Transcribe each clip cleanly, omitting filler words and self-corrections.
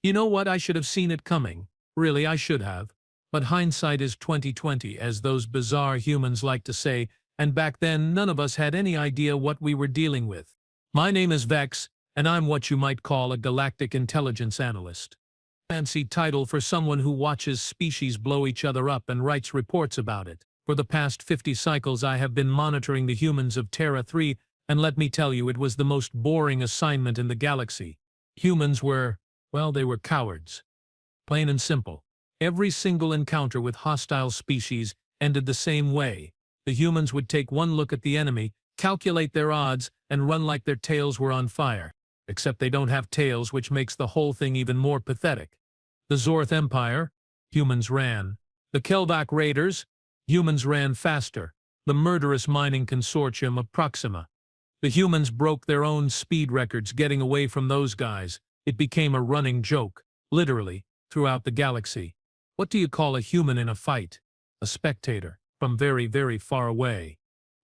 You know what? I should have seen it coming. Really, I should have. But hindsight is 20/20, as those bizarre humans like to say, and back then none of us had any idea what we were dealing with. My name is Vex, and I'm what you might call a galactic intelligence analyst. Fancy title for someone who watches species blow each other up and writes reports about it. For the past 50 cycles I have been monitoring the humans of Terra 3, and let me tell you, it was the most boring assignment in the galaxy. Humans were, well, they were cowards. Plain and simple. Every single encounter with hostile species ended the same way. The humans would take one look at the enemy, calculate their odds, and run like their tails were on fire. Except they don't have tails, which makes the whole thing even more pathetic. The Zorth Empire, humans ran. The Kelvak Raiders, humans ran faster. The murderous mining consortium of Proxima. The humans broke their own speed records getting away from those guys. It became a running joke, literally, throughout the galaxy. What do you call a human in a fight? A spectator, from very, very far away.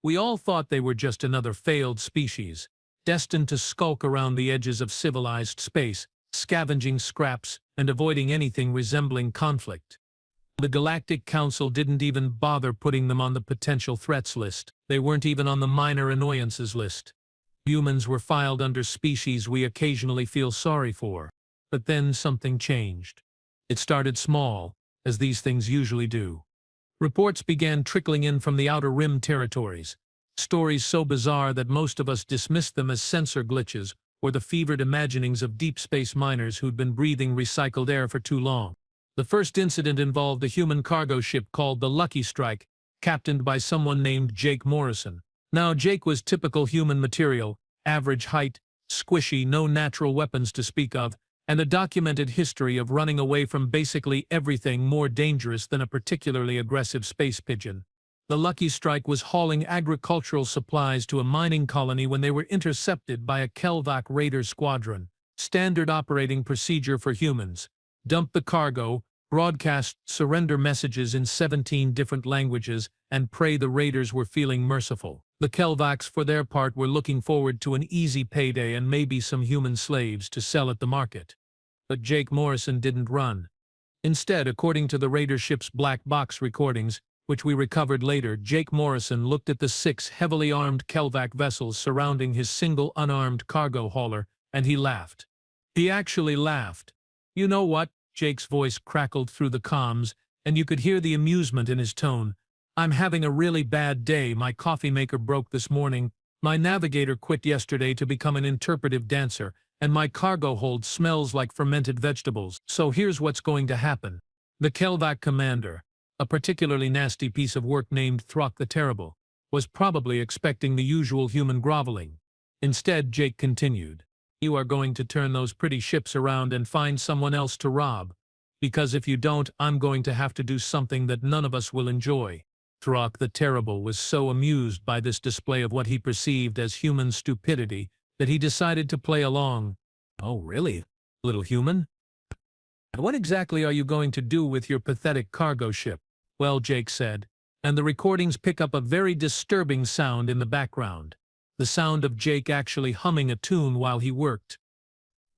We all thought they were just another failed species, destined to skulk around the edges of civilized space, scavenging scraps and avoiding anything resembling conflict. The Galactic Council didn't even bother putting them on the potential threats list. They weren't even on the minor annoyances list. Humans were filed under species we occasionally feel sorry for. But then something changed. It started small, as these things usually do. Reports began trickling in from the Outer Rim territories. Stories so bizarre that most of us dismissed them as sensor glitches or the fevered imaginings of deep space miners who'd been breathing recycled air for too long. The first incident involved a human cargo ship called the Lucky Strike, captained by someone named Jake Morrison. Now, Jake was typical human material, average height, squishy, no natural weapons to speak of, and a documented history of running away from basically everything more dangerous than a particularly aggressive space pigeon. The Lucky Strike was hauling agricultural supplies to a mining colony when they were intercepted by a Kelvak Raider squadron. Standard operating procedure for humans. Dump the cargo, broadcast surrender messages in 17 different languages, and pray the Raiders were feeling merciful. The Kelvaks, for their part, were looking forward to an easy payday and maybe some human slaves to sell at the market. But Jake Morrison didn't run. Instead, according to the Raider ship's black box recordings, which we recovered later, Jake Morrison looked at the 6 heavily armed Kelvak vessels surrounding his single unarmed cargo hauler, and he laughed. He actually laughed. You know what? Jake's voice crackled through the comms, and you could hear the amusement in his tone. I'm having a really bad day. My coffee maker broke this morning. My navigator quit yesterday to become an interpretive dancer, and my cargo hold smells like fermented vegetables. So here's what's going to happen. The Kelvak commander, a particularly nasty piece of work named Throk the Terrible, was probably expecting the usual human groveling. Instead, Jake continued, "You are going to turn those pretty ships around and find someone else to rob. Because if you don't, I'm going to have to do something that none of us will enjoy." Throk the Terrible was so amused by this display of what he perceived as human stupidity that he decided to play along. "Oh, really, little human? What exactly are you going to do with your pathetic cargo ship?" "Well," Jake said, and the recordings pick up a very disturbing sound in the background. The sound of Jake actually humming a tune while he worked.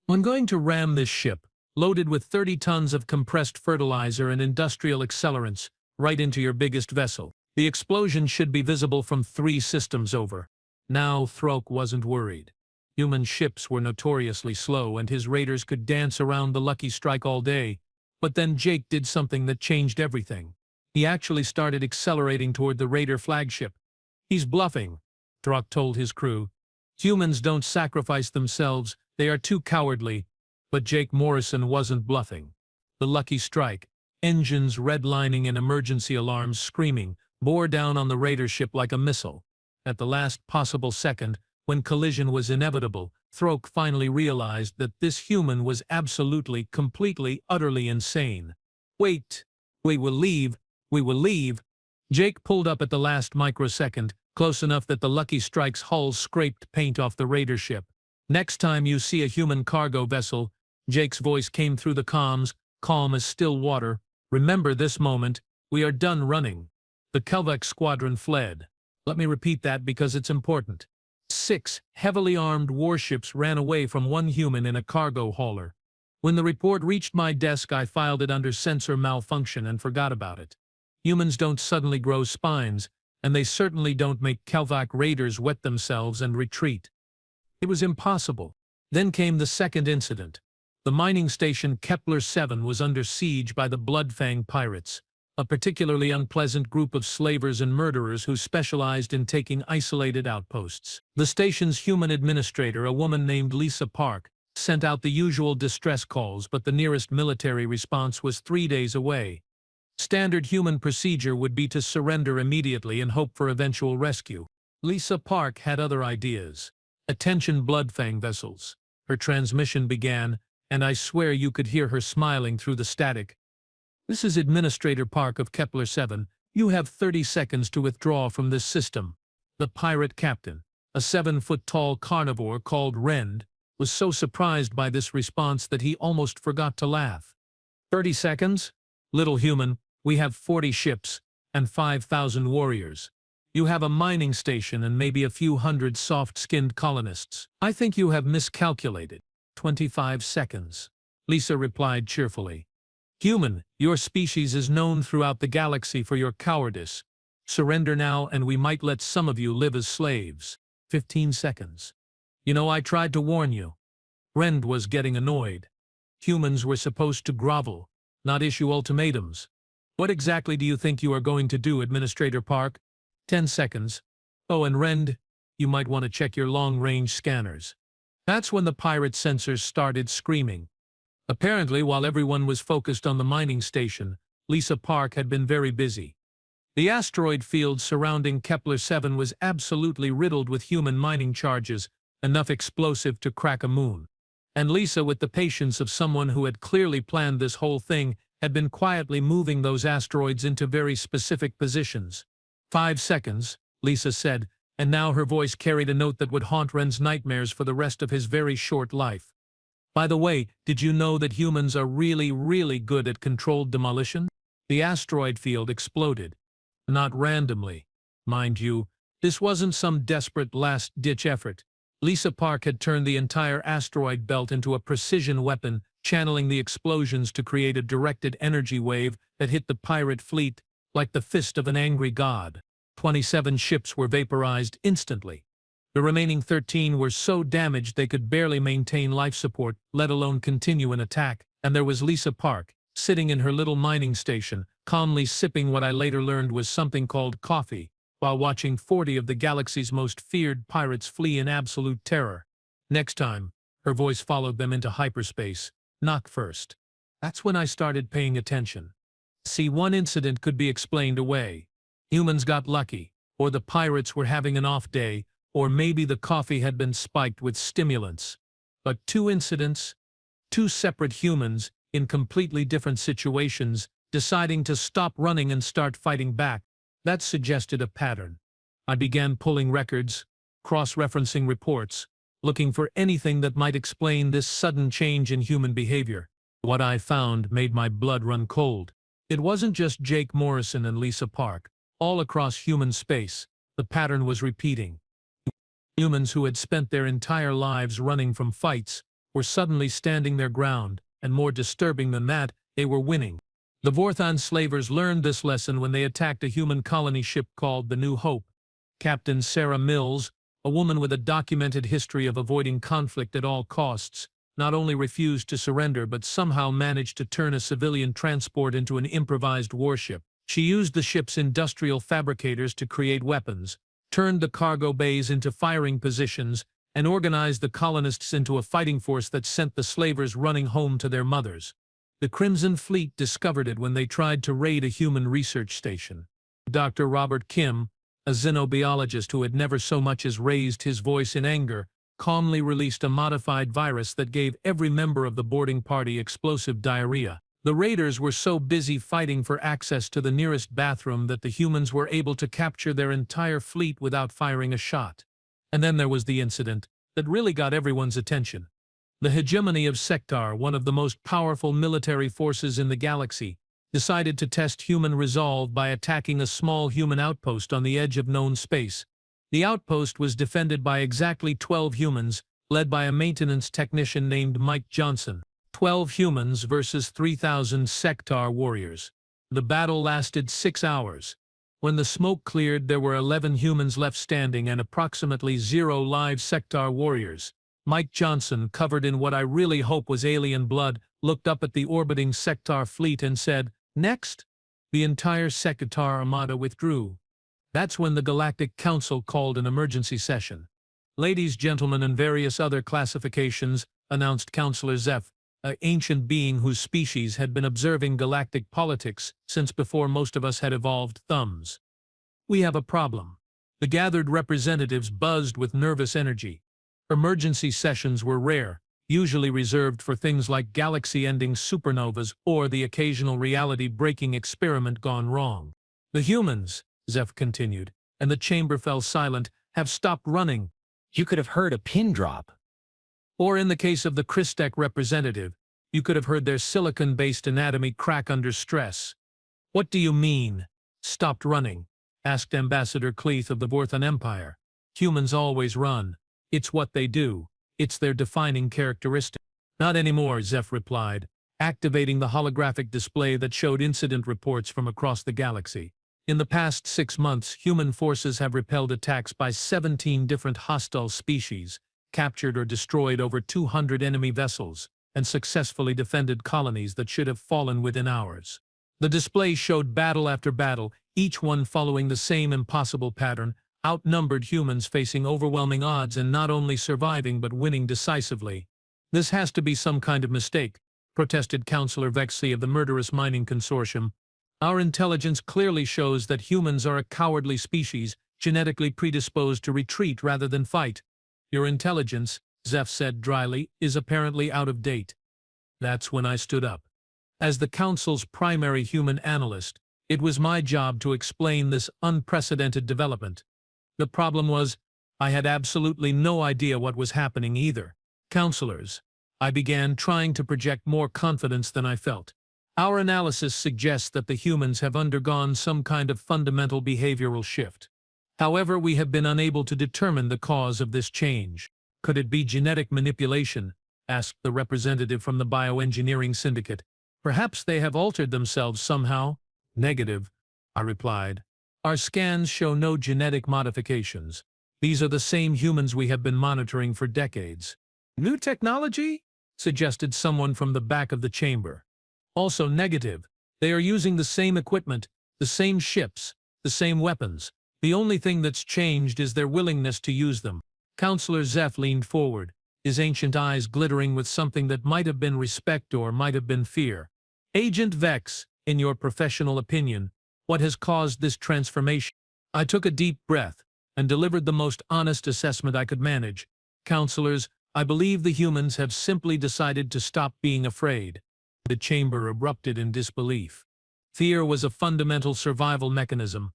"I'm going to ram this ship, loaded with 30 tons of compressed fertilizer and industrial accelerants, right into your biggest vessel. The explosion should be visible from 3 systems over." Now Throk wasn't worried. Human ships were notoriously slow, and his raiders could dance around the Lucky Strike all day. But then Jake did something that changed everything. He actually started accelerating toward the Raider flagship. "He's bluffing," Throk told his crew. "Humans don't sacrifice themselves, they are too cowardly." But Jake Morrison wasn't bluffing. The Lucky Strike, engines redlining and emergency alarms screaming, bore down on the Raider ship like a missile. At the last possible second, when collision was inevitable, Throk finally realized that this human was absolutely, completely, utterly insane. "Wait, we will leave, we will leave." Jake pulled up at the last microsecond, close enough that the Lucky Strike's hull scraped paint off the Raider ship. "Next time you see a human cargo vessel," Jake's voice came through the comms, calm as still water, "remember this moment, we are done running." The Kelvak squadron fled. Let me repeat that because it's important. 6 heavily armed warships ran away from 1 human in a cargo hauler. When the report reached my desk, I filed it under sensor malfunction and forgot about it. Humans don't suddenly grow spines, and they certainly don't make Kelvak raiders wet themselves and retreat. It was impossible. Then came the second incident. The mining station Kepler-7 was under siege by the Bloodfang pirates, a particularly unpleasant group of slavers and murderers who specialized in taking isolated outposts. The station's human administrator, a woman named Lisa Park, sent out the usual distress calls, but the nearest military response was 3 days away. Standard human procedure would be to surrender immediately and hope for eventual rescue. Lisa Park had other ideas. "Attention Bloodfang vessels." Her transmission began, and I swear you could hear her smiling through the static. "This is Administrator Park of Kepler-7. You have 30 seconds to withdraw from this system." The pirate captain, a 7-foot-tall carnivore called Rend, was so surprised by this response that he almost forgot to laugh. 30 seconds? Little human, we have 40 ships and 5,000 warriors. You have a mining station and maybe a few hundred soft-skinned colonists. I think you have miscalculated. 25 seconds. Lisa replied cheerfully. "Human, your species is known throughout the galaxy for your cowardice. Surrender now and we might let some of you live as slaves." 15 seconds. "You know, I tried to warn you." Rend was getting annoyed. Humans were supposed to grovel, not issue ultimatums. "What exactly do you think you are going to do, Administrator Park?" 10 seconds. "Oh, and Rend, you might want to check your long-range scanners." That's when the pirate sensors started screaming. Apparently, while everyone was focused on the mining station, Lisa Park had been very busy. The asteroid field surrounding Kepler-7 was absolutely riddled with human mining charges, enough explosive to crack a moon. And Lisa, with the patience of someone who had clearly planned this whole thing, had been quietly moving those asteroids into very specific positions. 5 seconds, Lisa said, and now her voice carried a note that would haunt Rend's nightmares for the rest of his very short life. "By the way, did you know that humans are really, really good at controlled demolition?" The asteroid field exploded. Not randomly. Mind you, this wasn't some desperate last-ditch effort. Lisa Park had turned the entire asteroid belt into a precision weapon, channeling the explosions to create a directed energy wave that hit the pirate fleet like the fist of an angry god. 27 ships were vaporized instantly. The remaining 13 were so damaged they could barely maintain life support, let alone continue an attack, and there was Lisa Park, sitting in her little mining station, calmly sipping what I later learned was something called coffee, while watching 40 of the galaxy's most feared pirates flee in absolute terror. Next time, her voice followed them into hyperspace. "Knock first." That's when I started paying attention. See, one incident could be explained away. Humans got lucky, or the pirates were having an off day, or maybe the coffee had been spiked with stimulants. But 2 incidents, 2 separate humans, in completely different situations, deciding to stop running and start fighting back, that suggested a pattern. I began pulling records, cross-referencing reports, looking for anything that might explain this sudden change in human behavior. What I found made my blood run cold. It wasn't just Jake Morrison and Lisa Park. All across human space, the pattern was repeating. Humans who had spent their entire lives running from fights were suddenly standing their ground, and more disturbing than that, they were winning. The Vorthon slavers learned this lesson when they attacked a human colony ship called the New Hope. Captain Sarah Mills, a woman with a documented history of avoiding conflict at all costs, not only refused to surrender but somehow managed to turn a civilian transport into an improvised warship. She used the ship's industrial fabricators to create weapons, turned the cargo bays into firing positions, and organized the colonists into a fighting force that sent the slavers running home to their mothers. The Crimson Fleet discovered it when they tried to raid a human research station. Dr. Robert Kim, a xenobiologist who had never so much as raised his voice in anger, calmly released a modified virus that gave every member of the boarding party explosive diarrhea. The raiders were so busy fighting for access to the nearest bathroom that the humans were able to capture their entire fleet without firing a shot. And then there was the incident that really got everyone's attention. The hegemony of Sector, one of the most powerful military forces in the galaxy, decided to test human resolve by attacking a small human outpost on the edge of known space. The outpost was defended by exactly 12 humans, led by a maintenance technician named Mike Johnson. 12 humans versus 3,000 Sector warriors. The battle lasted 6 hours. When the smoke cleared, there were 11 humans left standing and approximately 0 live Sector warriors. Mike Johnson, covered in what I really hope was alien blood, looked up at the orbiting Sector fleet and said, "Next?" The entire Sector armada withdrew. That's when the Galactic Council called an emergency session. "Ladies, gentlemen, and various other classifications," announced Counselor Zeph, an ancient being whose species had been observing galactic politics since before most of us had evolved thumbs. "We have a problem." The gathered representatives buzzed with nervous energy. Emergency sessions were rare, usually reserved for things like galaxy-ending supernovas or the occasional reality-breaking experiment gone wrong. "The humans," Zeph continued, and the chamber fell silent, "have stopped running." You could have heard a pin drop. Or in the case of the Christech representative, you could have heard their silicon-based anatomy crack under stress. "What do you mean, stopped running?" asked Ambassador Cleeth of the Vorthon Empire. "Humans always run. It's what they do. It's their defining characteristic." "Not anymore," Zeph replied, activating the holographic display that showed incident reports from across the galaxy. "In the past 6 months, human forces have repelled attacks by 17 different hostile species, captured or destroyed over 200 enemy vessels, and successfully defended colonies that should have fallen within hours." The display showed battle after battle, each one following the same impossible pattern: outnumbered humans facing overwhelming odds and not only surviving but winning decisively. "This has to be some kind of mistake," protested Counselor Vexley of the Murderous Mining Consortium. "Our intelligence clearly shows that humans are a cowardly species, genetically predisposed to retreat rather than fight." "Your intelligence," Zeph said dryly, "is apparently out of date." That's when I stood up. As the Council's primary human analyst, it was my job to explain this unprecedented development. The problem was, I had absolutely no idea what was happening either. "Counselors," I began, trying to project more confidence than I felt, "our analysis suggests that the humans have undergone some kind of fundamental behavioral shift. However, we have been unable to determine the cause of this change." "Could it be genetic manipulation?" asked the representative from the Bioengineering Syndicate. "Perhaps they have altered themselves somehow." "Negative," I replied. "Our scans show no genetic modifications. These are the same humans we have been monitoring for decades." "New technology?" suggested someone from the back of the chamber. "Also negative. They are using the same equipment, the same ships, the same weapons. The only thing that's changed is their willingness to use them." Counselor Zeph leaned forward, his ancient eyes glittering with something that might have been respect or might have been fear. "Agent Vex, in your professional opinion, what has caused this transformation?" I took a deep breath and delivered the most honest assessment I could manage. "Counselors, I believe the humans have simply decided to stop being afraid." The chamber erupted in disbelief. Fear was a fundamental survival mechanism.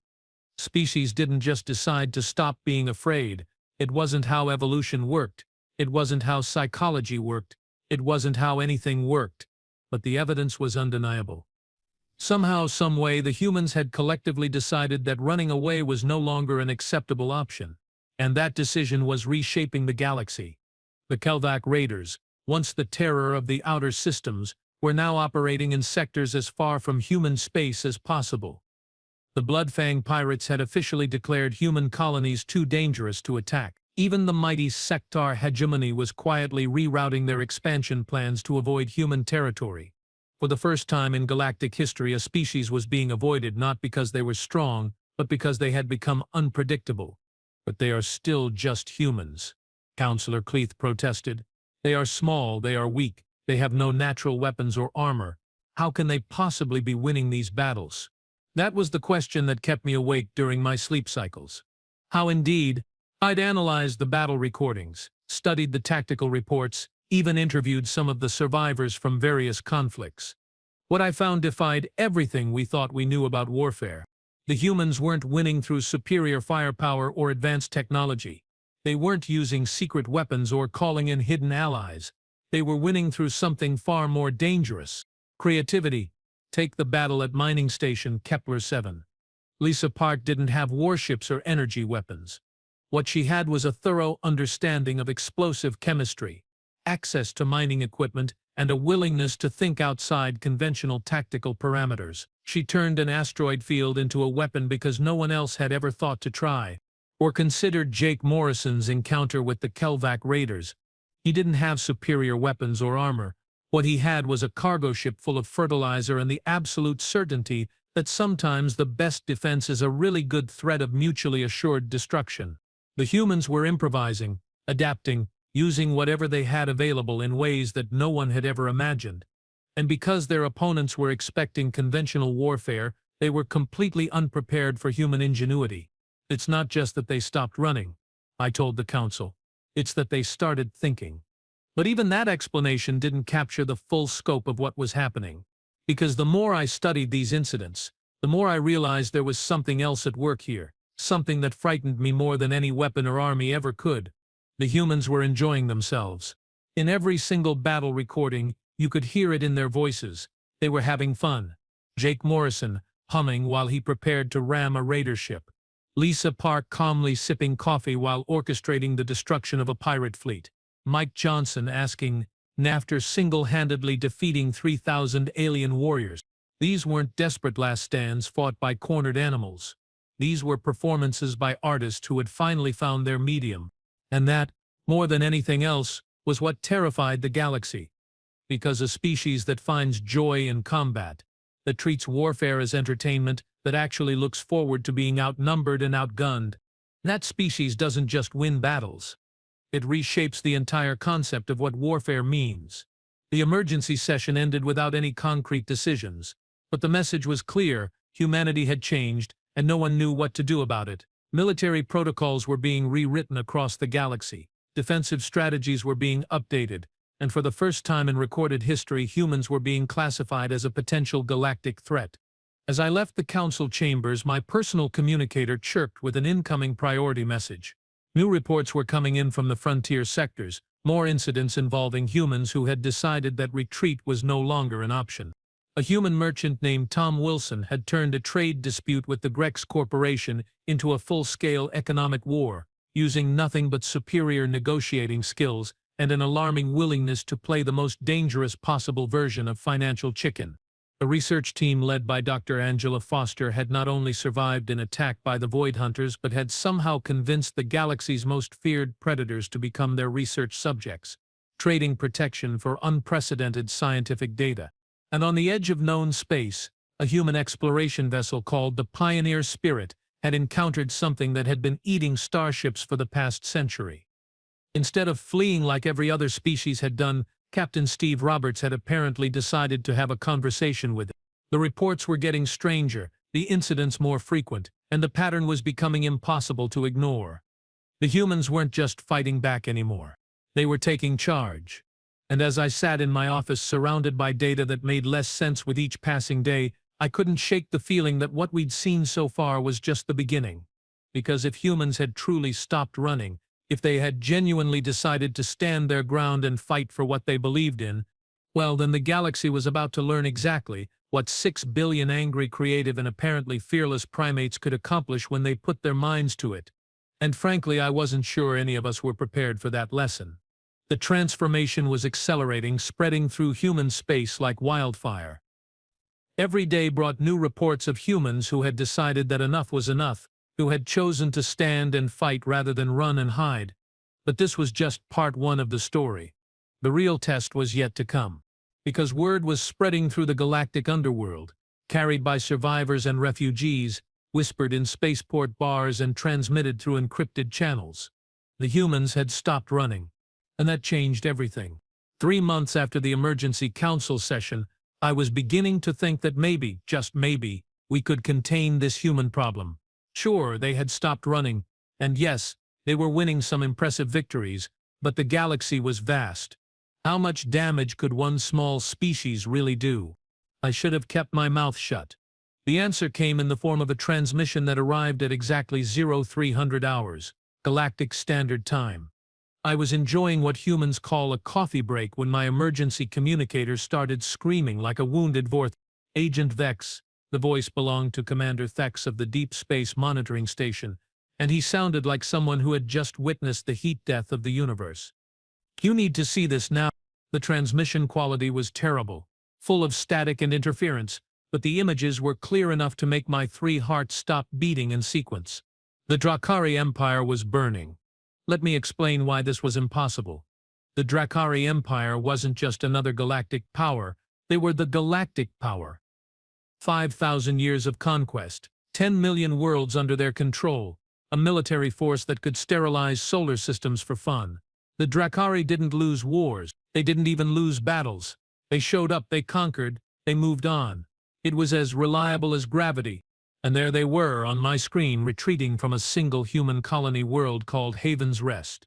Species didn't just decide to stop being afraid. It wasn't how evolution worked. It wasn't how psychology worked. It wasn't how anything worked. But the evidence was undeniable. Somehow, some way, the humans had collectively decided that running away was no longer an acceptable option. And that decision was reshaping the galaxy. The Kelvac Raiders, once the terror of the outer systems, were now operating in sectors as far from human space as possible. The Bloodfang pirates had officially declared human colonies too dangerous to attack. Even the mighty Sector hegemony was quietly rerouting their expansion plans to avoid human territory. For the first time in galactic history, a species was being avoided not because they were strong, but because they had become unpredictable. "But they are still just humans," Counselor Cleeth protested. "They are small, they are weak, they have no natural weapons or armor. How can they possibly be winning these battles?" That was the question that kept me awake during my sleep cycles. How indeed? I'd analyzed the battle recordings, studied the tactical reports, even interviewed some of the survivors from various conflicts. What I found defied everything we thought we knew about warfare. The humans weren't winning through superior firepower or advanced technology. They weren't using secret weapons or calling in hidden allies. They were winning through something far more dangerous: creativity. Take the battle at Mining Station Kepler 7. Lisa Park didn't have warships or energy weapons. What she had was a thorough understanding of explosive chemistry. access to mining equipment, and a willingness to think outside conventional tactical parameters. She turned an asteroid field into a weapon because no one else had ever thought to try, or considered Jake Morrison's encounter with the Kelvac raiders. He didn't have superior weapons or armor. What he had was a cargo ship full of fertilizer and the absolute certainty that sometimes the best defense is a really good threat of mutually assured destruction. The humans were improvising, adapting, using whatever they had available in ways that no one had ever imagined. And because their opponents were expecting conventional warfare, they were completely unprepared for human ingenuity. It's not just that they stopped running, I told the council. It's that they started thinking. But even that explanation didn't capture the full scope of what was happening. Because the more I studied these incidents, the more I realized there was something else at work here, something that frightened me more than any weapon or army ever could. The humans were enjoying themselves. In every single battle recording, you could hear it in their voices. They were having fun. Jake Morrison, humming while he prepared to ram a raider ship. Lisa Park calmly sipping coffee while orchestrating the destruction of a pirate fleet. Mike Johnson asking, after single-handedly defeating 3,000 alien warriors. These weren't desperate last stands fought by cornered animals. These were performances by artists who had finally found their medium. And that, more than anything else, was what terrified the galaxy. Because a species that finds joy in combat, that treats warfare as entertainment, that actually looks forward to being outnumbered and outgunned, that species doesn't just win battles. It reshapes the entire concept of what warfare means. The emergency session ended without any concrete decisions, but the message was clear: humanity had changed, and no one knew what to do about it. Military protocols were being rewritten across the galaxy. Defensive strategies were being updated, and for the first time in recorded history, humans were being classified as a potential galactic threat. As I left the council chambers, my personal communicator chirped with an incoming priority message. New reports were coming in from the frontier sectors, more incidents involving humans who had decided that retreat was no longer an option. A human merchant named Tom Wilson had turned a trade dispute with the Grex Corporation into a full-scale economic war, using nothing but superior negotiating skills and an alarming willingness to play the most dangerous possible version of financial chicken. A research team led by Dr. Angela Foster had not only survived an attack by the Void Hunters but had somehow convinced the galaxy's most feared predators to become their research subjects, trading protection for unprecedented scientific data. And on the edge of known space, a human exploration vessel called the Pioneer Spirit had encountered something that had been eating starships for the past century. Instead of fleeing like every other species had done, Captain Steve Roberts had apparently decided to have a conversation with it. The reports were getting stranger, the incidents more frequent, and the pattern was becoming impossible to ignore. The humans weren't just fighting back anymore. They were taking charge. And as I sat in my office surrounded by data that made less sense with each passing day, I couldn't shake the feeling that what we'd seen so far was just the beginning. Because if humans had truly stopped running, if they had genuinely decided to stand their ground and fight for what they believed in, well, then the galaxy was about to learn exactly what 6 billion angry, creative, and apparently fearless primates could accomplish when they put their minds to it. And frankly, I wasn't sure any of us were prepared for that lesson. The transformation was accelerating, spreading through human space like wildfire. Every day brought new reports of humans who had decided that enough was enough, who had chosen to stand and fight rather than run and hide. But this was just part one of the story. The real test was yet to come. Because word was spreading through the galactic underworld, carried by survivors and refugees, whispered in spaceport bars and transmitted through encrypted channels. The humans had stopped running. And that changed everything. 3 months after the emergency council session, I was beginning to think that maybe, just maybe, we could contain this human problem. Sure, they had stopped running, and yes, they were winning some impressive victories, but the galaxy was vast. How much damage could one small species really do? I should have kept my mouth shut. The answer came in the form of a transmission that arrived at exactly 0300 hours, Galactic Standard Time. I was enjoying what humans call a coffee break when my emergency communicator started screaming like a wounded Vorth. Agent Vex, the voice belonged to Commander Thex of the Deep Space Monitoring Station, and he sounded like someone who had just witnessed the heat death of the universe. You need to see this now. The transmission quality was terrible, full of static and interference, but the images were clear enough to make my 3 hearts stop beating in sequence. The Drakari Empire was burning. Let me explain why this was impossible. The Drakari Empire wasn't just another galactic power, they were the galactic power. 5,000 years of conquest, 10 million worlds under their control, a military force that could sterilize solar systems for fun. The Drakari didn't lose wars, they didn't even lose battles. They showed up, they conquered, they moved on. It was as reliable as gravity. And there they were on my screen, retreating from a single human colony world called Haven's Rest.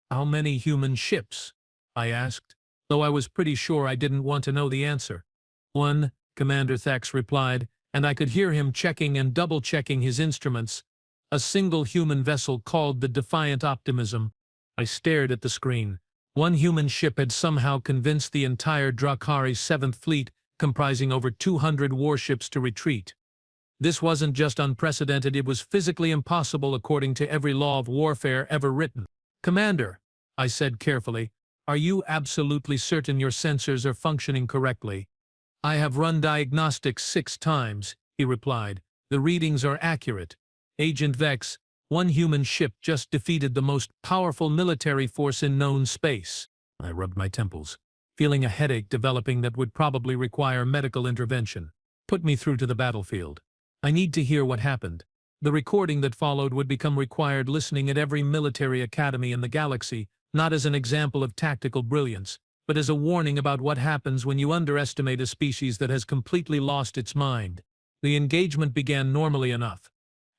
How many human ships? I asked, though I was pretty sure I didn't want to know the answer. 1, Commander Thax replied, and I could hear him checking and double-checking his instruments. A single human vessel called the Defiant Optimism. I stared at the screen. 1 human ship had somehow convinced the entire Drakari 7th Fleet, comprising over 200 warships, to retreat. This wasn't just unprecedented, it was physically impossible according to every law of warfare ever written. Commander, I said carefully, are you absolutely certain your sensors are functioning correctly? I have run diagnostics 6 times, he replied. The readings are accurate. Agent Vex, 1 human ship just defeated the most powerful military force in known space. I rubbed my temples, feeling a headache developing that would probably require medical intervention. Put me through to the battlefield. I need to hear what happened. The recording that followed would become required listening at every military academy in the galaxy, not as an example of tactical brilliance, but as a warning about what happens when you underestimate a species that has completely lost its mind. The engagement began normally enough.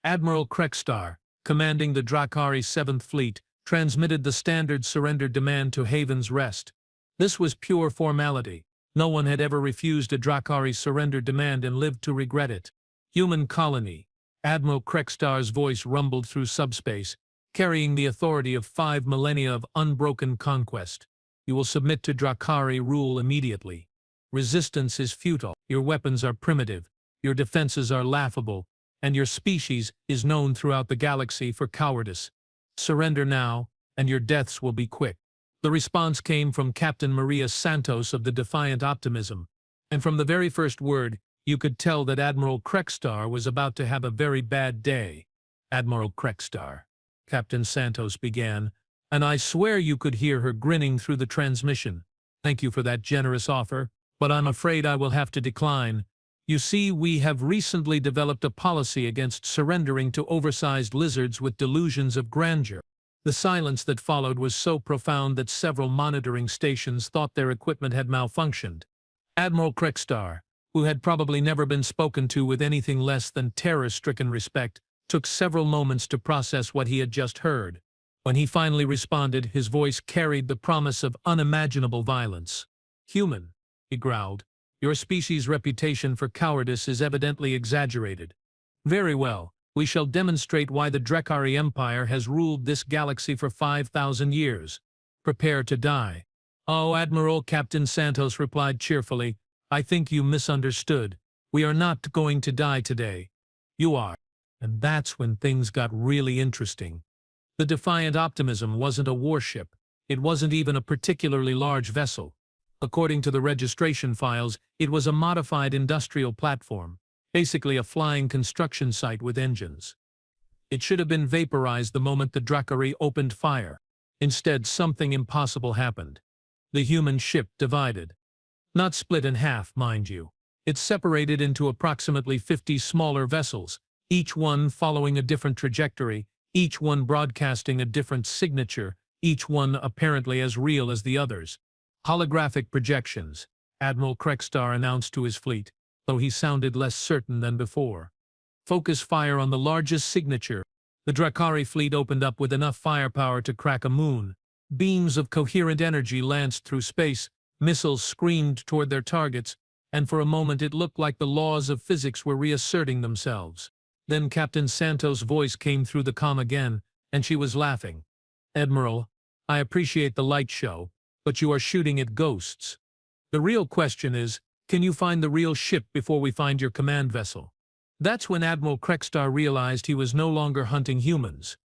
Admiral Krekstar, commanding the Drakari 7th Fleet, transmitted the standard surrender demand to Haven's Rest. This was pure formality. No one had ever refused a Drakari surrender demand and lived to regret it. Human colony. Admiral Krekstar's voice rumbled through subspace, carrying the authority of 5 millennia of unbroken conquest. You will submit to Drakari rule immediately. Resistance is futile. Your weapons are primitive. Your defenses are laughable. And your species is known throughout the galaxy for cowardice. Surrender now, and your deaths will be quick. The response came from Captain Maria Santos of the Defiant Optimism, and from the very first word, you could tell that Admiral Krekstar was about to have a very bad day. Admiral Krekstar, Captain Santos began, and I swear you could hear her grinning through the transmission. Thank you for that generous offer, but I'm afraid I will have to decline. You see, we have recently developed a policy against surrendering to oversized lizards with delusions of grandeur. The silence that followed was so profound that several monitoring stations thought their equipment had malfunctioned. Admiral Krekstar, who had probably never been spoken to with anything less than terror-stricken respect, took several moments to process what he had just heard. When he finally responded, his voice carried the promise of unimaginable violence. "Human," he growled, "your species' reputation for cowardice is evidently exaggerated. Very well, we shall demonstrate why the Drakari Empire has ruled this galaxy for 5,000 years. Prepare to die." "Oh, Admiral," Captain Santos replied cheerfully, "I think you misunderstood. We are not going to die today. You are." And that's when things got really interesting. The Defiant Optimism wasn't a warship. It wasn't even a particularly large vessel. According to the registration files, it was a modified industrial platform, basically a flying construction site with engines. It should have been vaporized the moment the Drakari opened fire. Instead, something impossible happened. The human ship divided. Not split in half, mind you. It separated into approximately 50 smaller vessels, each one following a different trajectory, each one broadcasting a different signature, each one apparently as real as the others. "Holographic projections," Admiral Krekstar announced to his fleet, though he sounded less certain than before. "Focus fire on the largest signature." The Drakari fleet opened up with enough firepower to crack a moon. Beams of coherent energy lanced through space, missiles screamed toward their targets, and for a moment it looked like the laws of physics were reasserting themselves. Then Captain Santos' voice came through the comm again, and she was laughing. "Admiral, I appreciate the light show, but you are shooting at ghosts. The real question is, can you find the real ship before we find your command vessel?" That's when Admiral Krekstar realized he was no longer hunting humans.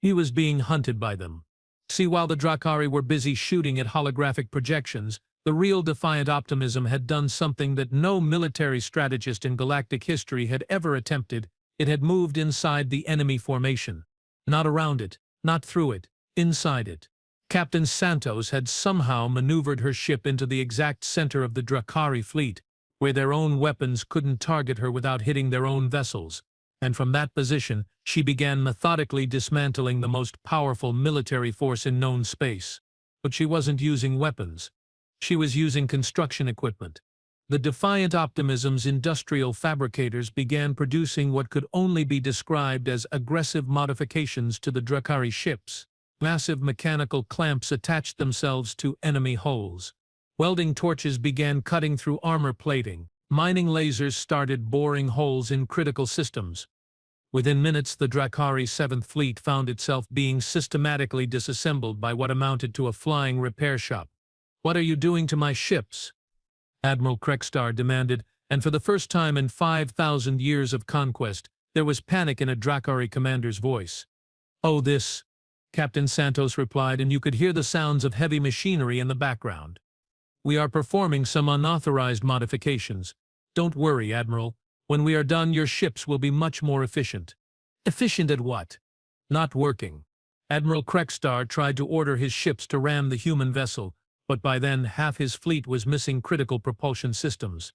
He was being hunted by them. See, while the Drakari were busy shooting at holographic projections, the real Defiant Optimism had done something that no military strategist in galactic history had ever attempted. It had moved inside the enemy formation. Not around it, not through it, inside it. Captain Santos had somehow maneuvered her ship into the exact center of the Drakari fleet, where their own weapons couldn't target her without hitting their own vessels. And from that position, she began methodically dismantling the most powerful military force in known space. But she wasn't using weapons. She was using construction equipment. The Defiant Optimism's industrial fabricators began producing what could only be described as aggressive modifications to the Drakari ships. Massive mechanical clamps attached themselves to enemy hulls. Welding torches began cutting through armor plating. Mining lasers started boring holes in critical systems. Within minutes, the Drakari 7th Fleet found itself being systematically disassembled by what amounted to a flying repair shop. "What are you doing to my ships?" Admiral Krekstar demanded, and for the first time in 5,000 years of conquest, there was panic in a Drakari commander's voice. "Oh, this," Captain Santos replied, and you could hear the sounds of heavy machinery in the background. "We are performing some unauthorized modifications. Don't worry, Admiral. When we are done, your ships will be much more efficient." "Efficient at what?" "Not working." Admiral Krekstar tried to order his ships to ram the human vessel, but by then half his fleet was missing critical propulsion systems.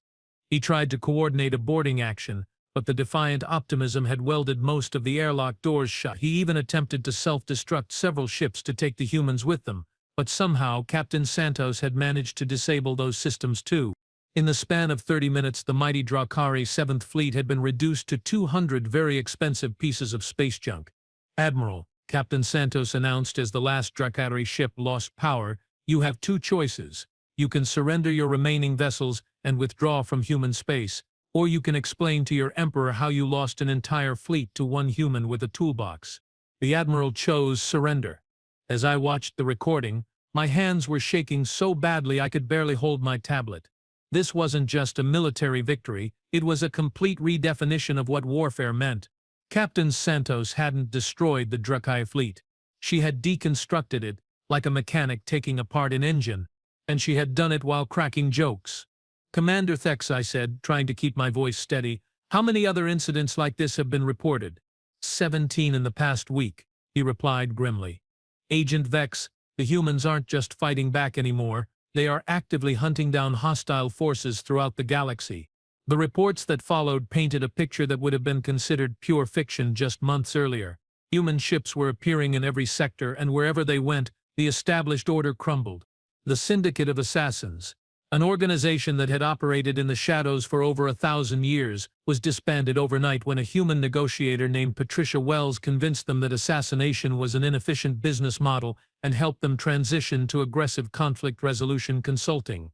He tried to coordinate a boarding action, but the Defiant Optimism had welded most of the airlock doors shut. He even attempted to self-destruct several ships to take the humans with them, but somehow Captain Santos had managed to disable those systems too. In the span of 30 minutes, the mighty Drakari 7th Fleet had been reduced to 200 very expensive pieces of space junk. "Admiral," Captain Santos announced as the last Drakari ship lost power, "you have two choices. You can surrender your remaining vessels and withdraw from human space, or you can explain to your Emperor how you lost an entire fleet to one human with a toolbox." The Admiral chose surrender. As I watched the recording, my hands were shaking so badly I could barely hold my tablet. This wasn't just a military victory, it was a complete redefinition of what warfare meant. Captain Santos hadn't destroyed the Drakari fleet. She had deconstructed it, like a mechanic taking apart an engine, and she had done it while cracking jokes. "Commander Thex," I said, trying to keep my voice steady, "how many other incidents like this have been reported?" 17 in the past week, he replied grimly. "Agent Vex, the humans aren't just fighting back anymore, they are actively hunting down hostile forces throughout the galaxy." The reports that followed painted a picture that would have been considered pure fiction just months earlier. Human ships were appearing in every sector, and wherever they went, the established order crumbled. The Syndicate of Assassins, an organization that had operated in the shadows for over 1,000 years, was disbanded overnight when a human negotiator named Patricia Wells convinced them that assassination was an inefficient business model and helped them transition to aggressive conflict resolution consulting.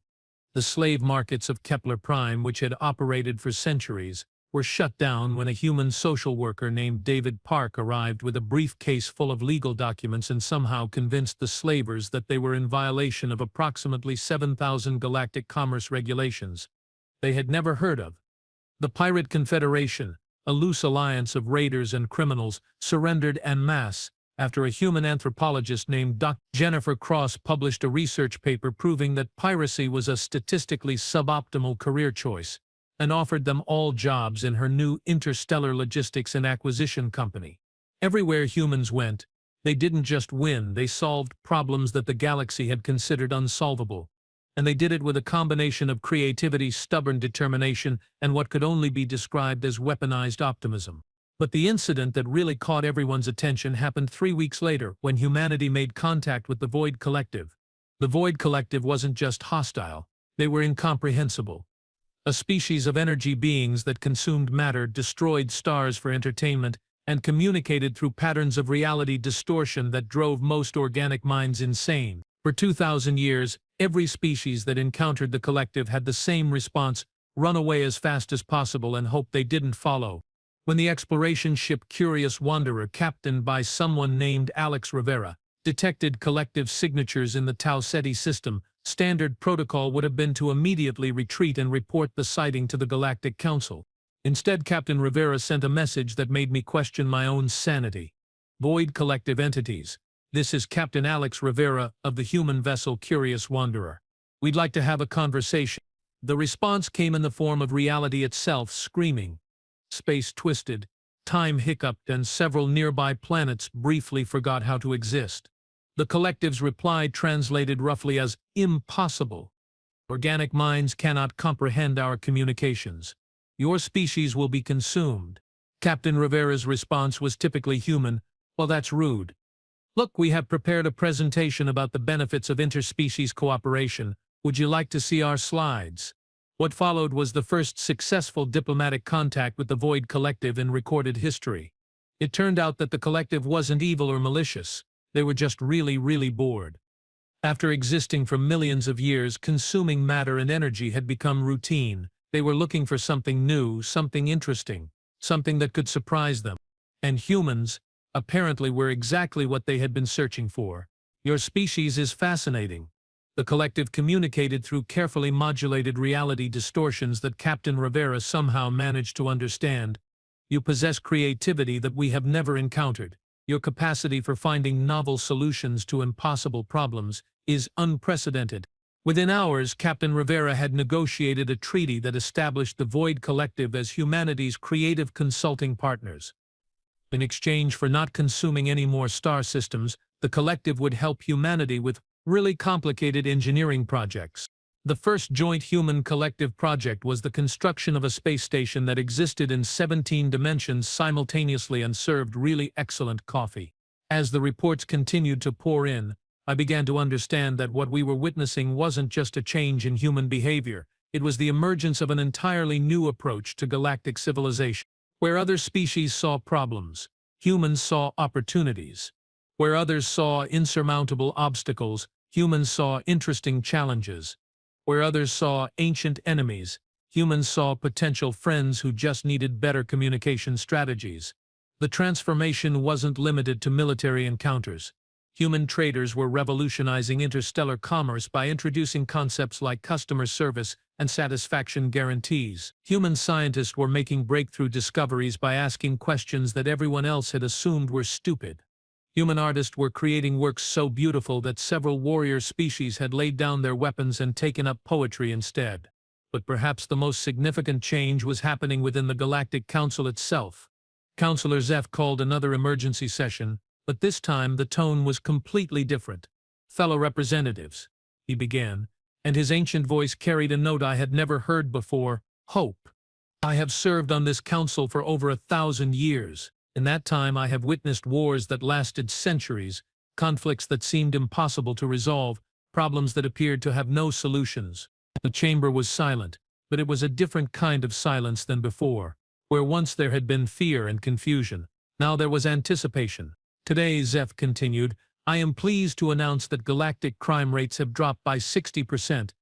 The slave markets of Kepler Prime, which had operated for centuries, were shut down when a human social worker named David Park arrived with a briefcase full of legal documents and somehow convinced the slavers that they were in violation of approximately 7,000 galactic commerce regulations they had never heard of. The Pirate Confederation, a loose alliance of raiders and criminals, surrendered en masse after a human anthropologist named Dr. Jennifer Cross published a research paper proving that piracy was a statistically suboptimal career choice, and offered them all jobs in her new interstellar logistics and acquisition company. Everywhere humans went, they didn't just win, they solved problems that the galaxy had considered unsolvable. And they did it with a combination of creativity, stubborn determination, and what could only be described as weaponized optimism. But the incident that really caught everyone's attention happened 3 weeks later, when humanity made contact with the Void Collective. The Void Collective wasn't just hostile, they were incomprehensible. A species of energy beings that consumed matter, destroyed stars for entertainment, and communicated through patterns of reality distortion that drove most organic minds insane. For 2,000 years, every species that encountered the collective had the same response: run away as fast as possible and hope they didn't follow. When the exploration ship Curious Wanderer, captained by someone named Alex Rivera, detected collective signatures in the Tau Ceti system, standard protocol would have been to immediately retreat and report the sighting to the Galactic Council. Instead, Captain Rivera sent a message that made me question my own sanity. Void collective entities. This is Captain Alex Rivera of the human vessel Curious Wanderer. We'd like to have a conversation." The response came in the form of reality itself screaming. Space twisted, time hiccuped, and several nearby planets briefly forgot how to exist. The collective's reply translated roughly as impossible. "Organic minds cannot comprehend our communications. Your species will be consumed." Captain Rivera's response was typically human. "Well, that's rude. Look, we have prepared a presentation about the benefits of interspecies cooperation. Would you like to see our slides?" What followed was the first successful diplomatic contact with the Void Collective in recorded history. It turned out that the collective wasn't evil or malicious. They were just really bored. After existing for millions of years, consuming matter and energy had become routine. They were looking for something new, something interesting, something that could surprise them. And humans, apparently, were exactly what they had been searching for. "Your species is fascinating." The collective communicated through carefully modulated reality distortions that Captain Rivera somehow managed to understand. "You possess creativity that we have never encountered. Your capacity for finding novel solutions to impossible problems is unprecedented." Within hours, Captain Rivera had negotiated a treaty that established the Void Collective as humanity's creative consulting partners. In exchange for not consuming any more star systems, the collective would help humanity with really complicated engineering projects. The first joint human collective project was the construction of a space station that existed in 17 dimensions simultaneously and served really excellent coffee. As the reports continued to pour in, I began to understand that what we were witnessing wasn't just a change in human behavior, it was the emergence of an entirely new approach to galactic civilization. Where other species saw problems, humans saw opportunities. Where others saw insurmountable obstacles, humans saw interesting challenges. Where others saw ancient enemies, humans saw potential friends who just needed better communication strategies. The transformation wasn't limited to military encounters. Human traders were revolutionizing interstellar commerce by introducing concepts like customer service and satisfaction guarantees. Human scientists were making breakthrough discoveries by asking questions that everyone else had assumed were stupid. Human artists were creating works so beautiful that several warrior species had laid down their weapons and taken up poetry instead. But perhaps the most significant change was happening within the Galactic Council itself. Councillor Zeph called another emergency session, but this time the tone was completely different. "Fellow representatives," he began, and his ancient voice carried a note I had never heard before: hope. "I have served on this council for over 1,000 years. In that time I have witnessed wars that lasted centuries, conflicts that seemed impossible to resolve, problems that appeared to have no solutions." The chamber was silent, but it was a different kind of silence than before. Where once there had been fear and confusion, now there was anticipation. "Today," Zeph continued, "I am pleased to announce that galactic crime rates have dropped by 60%.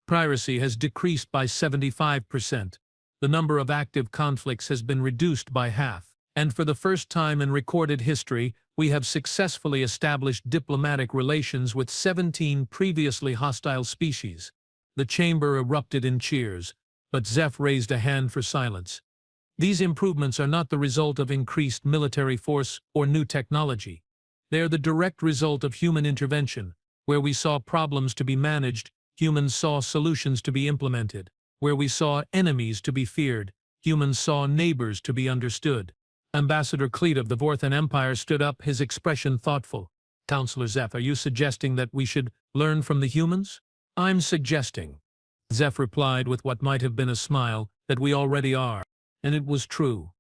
Piracy has decreased by 75%. The number of active conflicts has been reduced by half. And for the first time in recorded history, we have successfully established diplomatic relations with 17 previously hostile species." The chamber erupted in cheers, but Zeph raised a hand for silence. "These improvements are not the result of increased military force or new technology. They are the direct result of human intervention. Where we saw problems to be managed, humans saw solutions to be implemented. Where we saw enemies to be feared, humans saw neighbors to be understood." Ambassador Cleet of the Vorthan Empire stood up, his expression thoughtful. "Councillor Zeph, are you suggesting that we should learn from the humans?" "I'm suggesting," Zeph replied with what might have been a smile, "that we already are." And it was true.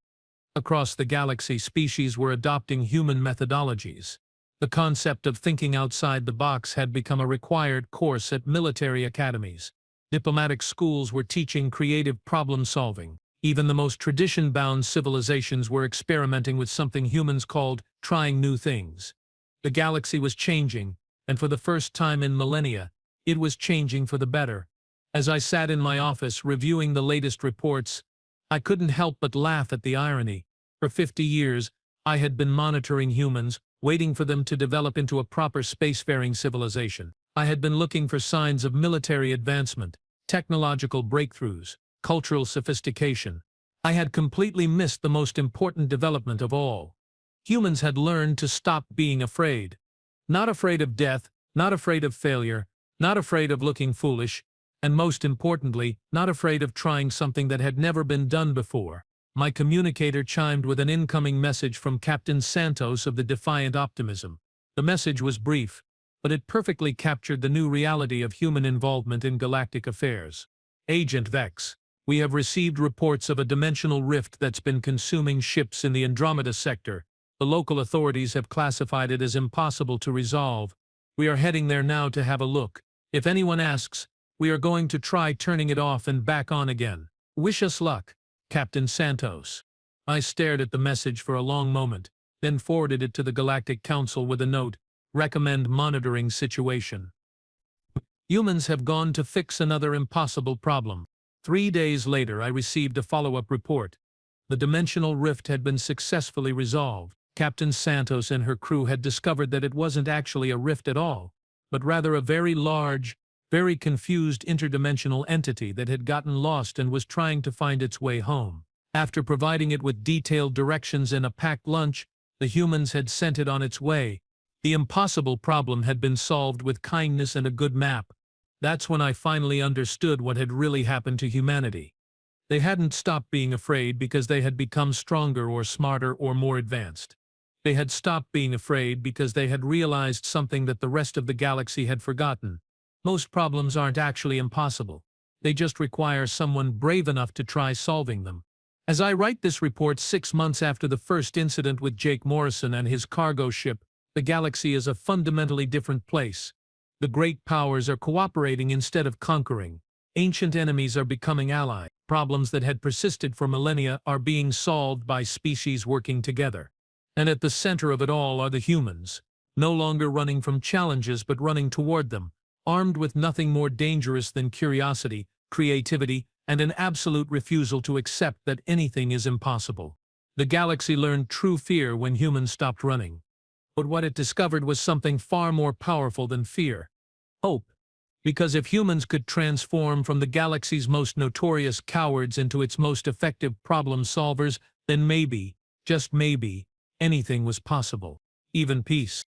Across the galaxy, species were adopting human methodologies. The concept of thinking outside the box had become a required course at military academies. Diplomatic schools were teaching creative problem-solving. Even the most tradition-bound civilizations were experimenting with something humans called trying new things. The galaxy was changing, and for the first time in millennia, it was changing for the better. As I sat in my office reviewing the latest reports, I couldn't help but laugh at the irony. For 50 years, I had been monitoring humans, waiting for them to develop into a proper spacefaring civilization. I had been looking for signs of military advancement, technological breakthroughs, cultural sophistication. I had completely missed the most important development of all. Humans had learned to stop being afraid. Not afraid of death, not afraid of failure, not afraid of looking foolish, and most importantly, not afraid of trying something that had never been done before. My communicator chimed with an incoming message from Captain Santos of the Defiant Optimism. The message was brief, but it perfectly captured the new reality of human involvement in galactic affairs. Agent Vex, we have received reports of a dimensional rift that's been consuming ships in the Andromeda sector. The local authorities have classified it as impossible to resolve. We are heading there now to have a look. If anyone asks, we are going to try turning it off and back on again. Wish us luck, Captain Santos. I stared at the message for a long moment, then forwarded it to the Galactic Council with a note, recommend monitoring situation. Humans have gone to fix another impossible problem. 3 days later, I received a follow-up report. The dimensional rift had been successfully resolved. Captain Santos and her crew had discovered that it wasn't actually a rift at all, but rather a very large, very confused interdimensional entity that had gotten lost and was trying to find its way home. After providing it with detailed directions and a packed lunch, the humans had sent it on its way. The impossible problem had been solved with kindness and a good map. That's when I finally understood what had really happened to humanity. They hadn't stopped being afraid because they had become stronger or smarter or more advanced. They had stopped being afraid because they had realized something that the rest of the galaxy had forgotten. Most problems aren't actually impossible. They just require someone brave enough to try solving them. As I write this report 6 months after the first incident with Jake Morrison and his cargo ship, the galaxy is a fundamentally different place. The great powers are cooperating instead of conquering. Ancient enemies are becoming allies. Problems that had persisted for millennia are being solved by species working together. And at the center of it all are the humans, no longer running from challenges but running toward them, armed with nothing more dangerous than curiosity, creativity, and an absolute refusal to accept that anything is impossible. The galaxy learned true fear when humans stopped running. But what it discovered was something far more powerful than fear: hope. Because if humans could transform from the galaxy's most notorious cowards into its most effective problem solvers, then maybe, just maybe, anything was possible. Even peace.